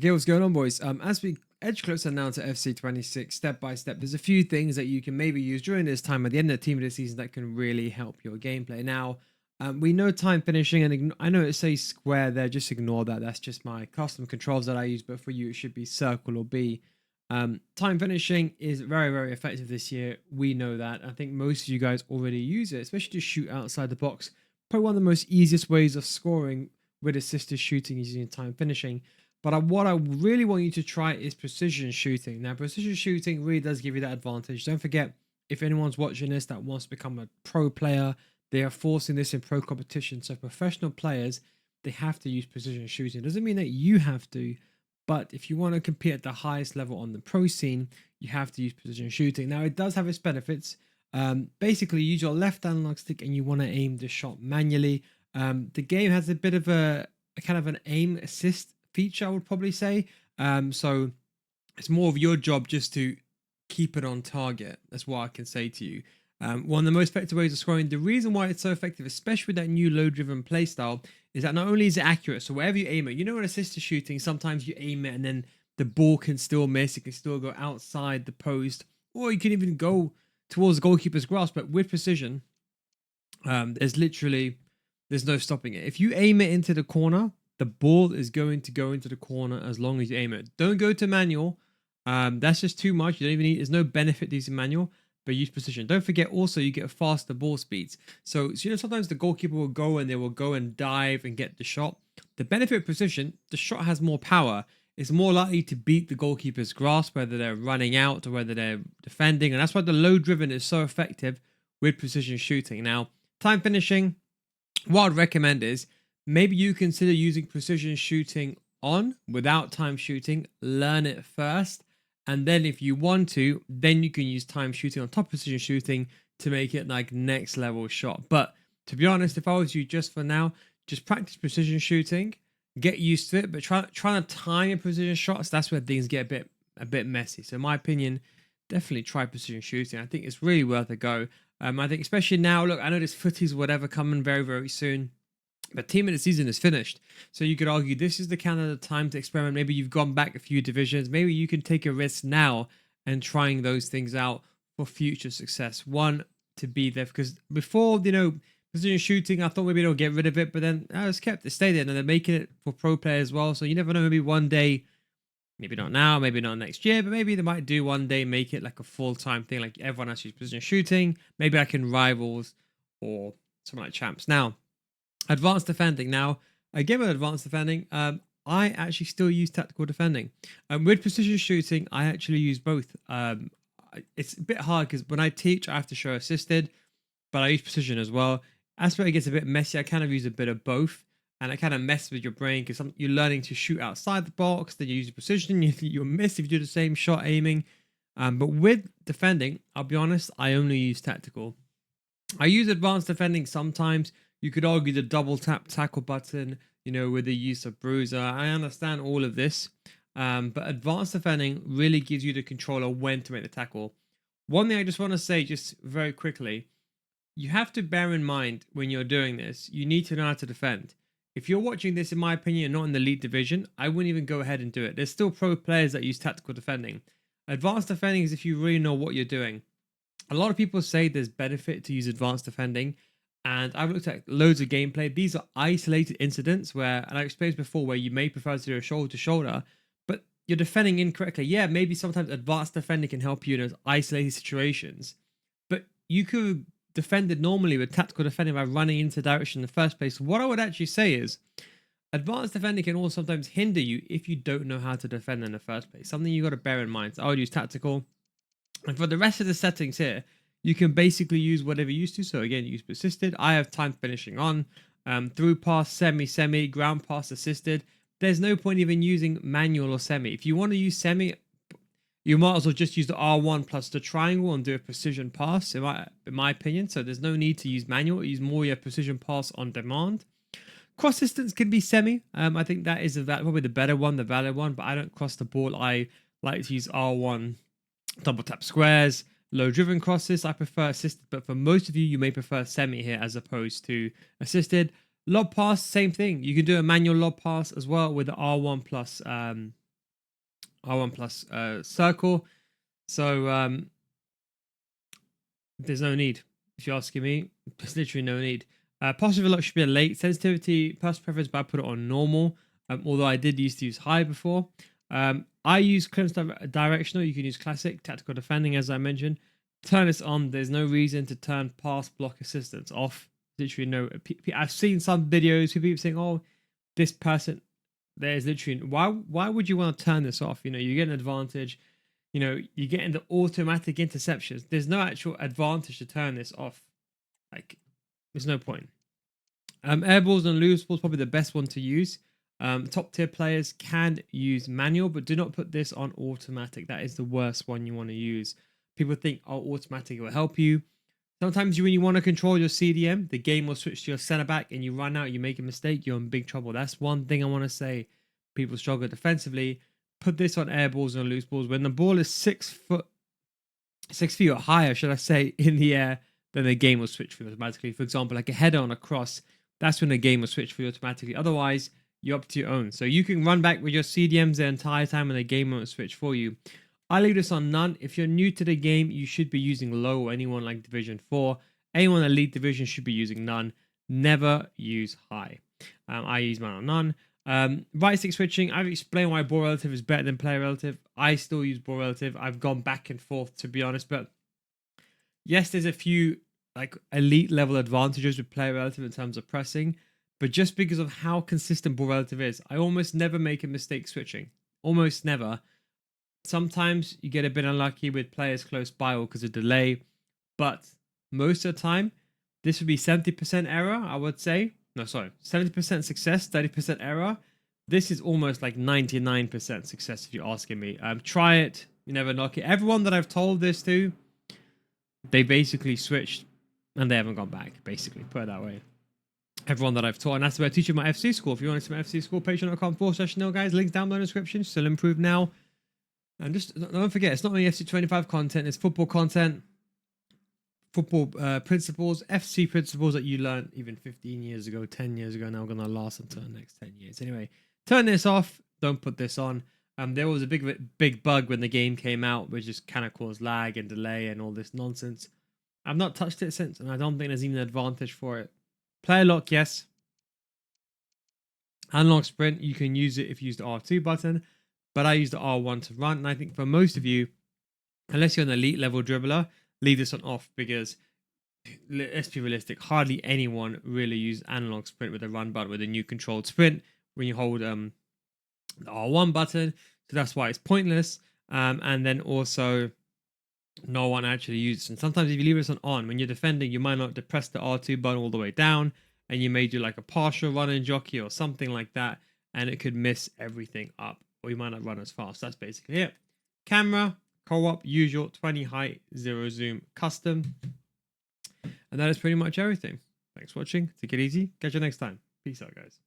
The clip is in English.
Okay, what's going on, boys? As we edge closer now to FC26, step by step, there's a few things that you can maybe use during this time at the end of the team of the season that can really help your gameplay. Now, we know time finishing, and I know it says square there. Just ignore that. That's just my custom controls that I use, but for you, it should be circle or B. Time finishing is very, very effective this year. We know that. I think most of you guys already use it, especially to shoot outside the box. Probably one of the most easiest ways of scoring with assisted shooting is using time finishing. But what I really want you to try is precision shooting. Now, precision shooting really does give you that advantage. Don't forget, if anyone's watching this that wants to become a pro player, they are forcing this in pro competition. So professional players, they have to use precision shooting. It doesn't mean that you have to, but if you want to compete at the highest level on the pro scene, you have to use precision shooting. Now, it does have its benefits. Basically, use your left analog stick and you want to aim the shot manually. The game has a bit of a kind of an aim assist feature, I would probably say. So it's more of your job just to keep it on target. That's what I can say to you. One of the most effective ways of scoring, the reason why it's so effective, especially with that new low-driven playstyle, is that not only is it accurate, so wherever you aim it, you know, in assisted shooting, sometimes you aim it and then the ball can still miss, it can still go outside the post, or you can even go towards the goalkeeper's grasp, but with precision, there's no stopping it. If you aim it into the corner, the ball is going to go into the corner as long as you aim it. Don't go to manual. That's just too much. You don't even need. There's no benefit to using manual, but use precision. Don't forget also you get faster ball speeds. So you know sometimes the goalkeeper will go and they will go and dive and get the shot. The benefit of precision, the shot has more power. It's more likely to beat the goalkeeper's grasp, whether they're running out or whether they're defending, and that's why the low driven is so effective with precision shooting. Now, time finishing, what I'd recommend is maybe you consider using precision shooting on without time shooting, learn it first, and then if you want to, then you can use time shooting on top of precision shooting to make it like next level shot. But to be honest, if I was you just for now, just practice precision shooting, get used to it, but trying to time your precision shots, that's where things get a bit messy. So in my opinion, definitely try precision shooting. I think it's really worth a go. I think especially now, look, I know there's footies, whatever, coming very, very soon. But team of the season is finished. So you could argue this is the kind of the time to experiment. Maybe you've gone back a few divisions. Maybe you can take a risk now and trying those things out for future success. One, to be there. Because before, precision shooting, I thought maybe they'll get rid of it. But then I was kept it, stay there. And they're making it for pro players as well. So you never know, maybe one day, maybe not now, maybe not next year, but maybe they might do one day make it like a full-time thing. Like everyone has to use precision shooting. Maybe I can rivals or something like champs. Now, advanced defending. Now, again with advanced defending, I actually still use tactical defending. With precision shooting, I actually use both. It's a bit hard because when I teach, I have to show assisted, but I use precision as well. As where it gets a bit messy, I kind of use a bit of both, and I kind of mess with your brain because you're learning to shoot outside the box, then you use precision, you'll miss if you do the same shot aiming. But with defending, I'll be honest, I only use tactical. I use advanced defending sometimes. You could argue the double tap tackle button, with the use of bruiser. I understand all of this, but advanced defending really gives you the control of when to make the tackle. One thing I just want to say, just very quickly, you have to bear in mind when you're doing this, you need to know how to defend. If you're watching this, in my opinion, not in the elite division, I wouldn't even go ahead and do it. There's still pro players that use tactical defending. Advanced defending is if you really know what you're doing. A lot of people say there's benefit to use advanced defending, and I've looked at loads of gameplay. These are isolated incidents where, and I explained before, where you may prefer to do a shoulder to shoulder, but you're defending incorrectly. Yeah, maybe sometimes advanced defending can help you in those isolated situations, but you could defend it normally with tactical defending by running into direction in the first place. What I would actually say is advanced defending can also sometimes hinder you if you don't know how to defend in the first place. Something you got to bear in mind. So I would use tactical. And for the rest of the settings here, you can basically use whatever you used to. So again, use persisted. I have time finishing on, through pass, semi, ground pass, assisted. There's no point even using manual or semi. If you want to use semi, you might as well just use the R1 plus the triangle and do a precision pass, in my opinion. So there's no need to use manual. Use more your precision pass on demand. Cross distance can be semi. I think that is probably the better one, the valid one, but I don't cross the ball. I like to use R1 double tap squares, low driven crosses. I prefer assisted, but for most of you, you may prefer semi here as opposed to assisted. Lob pass, same thing. You can do a manual lob pass as well with the R1 plus R1 plus circle. So there's no need. If you're asking me, there's literally no need. Posture lock should be a late sensitivity. Personal preference, but I put it on normal. Although I did used to use high before. I use clearance directional. You can use classic tactical defending, as I mentioned. Turn this on. There's no reason to turn pass block assistance off. Literally no. I've seen some videos where people saying, "Oh, this person." There's literally why would you want to turn this off? You know, you get an advantage. You know, you get into automatic interceptions. There's no actual advantage to turn this off. Like, there's no point. Air balls and loose balls probably the best one to use. Top tier players can use manual, but do not put this on automatic. That is the worst one you want to use. People think, oh, automatic will help you. Sometimes when you want to control your CDM, the game will switch to your center back and you run out, you make a mistake, you're in big trouble. That's one thing I want to say. People struggle defensively. Put this on air balls and loose balls. When the ball is 6 feet or higher, should I say, in the air, then the game will switch for you automatically. For example, like a header on a cross, that's when the game will switch for you automatically. Otherwise, you're up to your own. So you can run back with your CDMs the entire time and the game won't switch for you. I leave this on none. If you're new to the game, you should be using low, or anyone like Division 4. Anyone Elite Division should be using none. Never use high. I use mine on none. Right stick switching. I've explained why ball relative is better than player relative. I still use ball relative. I've gone back and forth, to be honest. But yes, there's a few like elite level advantages with player relative in terms of pressing. But just because of how consistent ball relative is, I almost never make a mistake switching. Almost never. Sometimes you get a bit unlucky with players close by or because of delay, but most of the time, this would be 70% error, I would say. No, sorry, 70% success, 30% error. This is almost like 99% success if you're asking me. Try it, you never knock it. Everyone that I've told this to, they basically switched and they haven't gone back, basically, put it that way. Everyone that I've taught, and that's where I teach in my FC school. If you want to see my FC school, patreon.com/Chanel, guys. Links down below in the description. Still improved now. And just don't forget, it's not only FC 25 content, it's football content, football principles, FC principles that you learned even 15 years ago, 10 years ago, now going to last until the next 10 years. Anyway, turn this off. Don't put this on. There was a big bug when the game came out, which just kind of caused lag and delay and all this nonsense. I've not touched it since, and I don't think there's even an advantage for it. Player lock, yes. Analog sprint, you can use it if you use the R2 button. But I use the R1 to run. And I think for most of you, unless you're an elite level dribbler, leave this on off because, let's be realistic, hardly anyone really uses analog sprint with a run button with a new controlled sprint when you hold the R1 button. So that's why it's pointless. And then also, no one actually uses it. And sometimes if you leave this on, when you're defending, you might not depress the R2 button all the way down. And you may do like a partial run and jockey or something like that. And it could miss everything up. Or you might not run as fast. That's basically it. Camera, co-op, usual, 20 height, 0 zoom, custom. And that is pretty much everything. Thanks for watching. Take it easy. Catch you next time. Peace out, guys.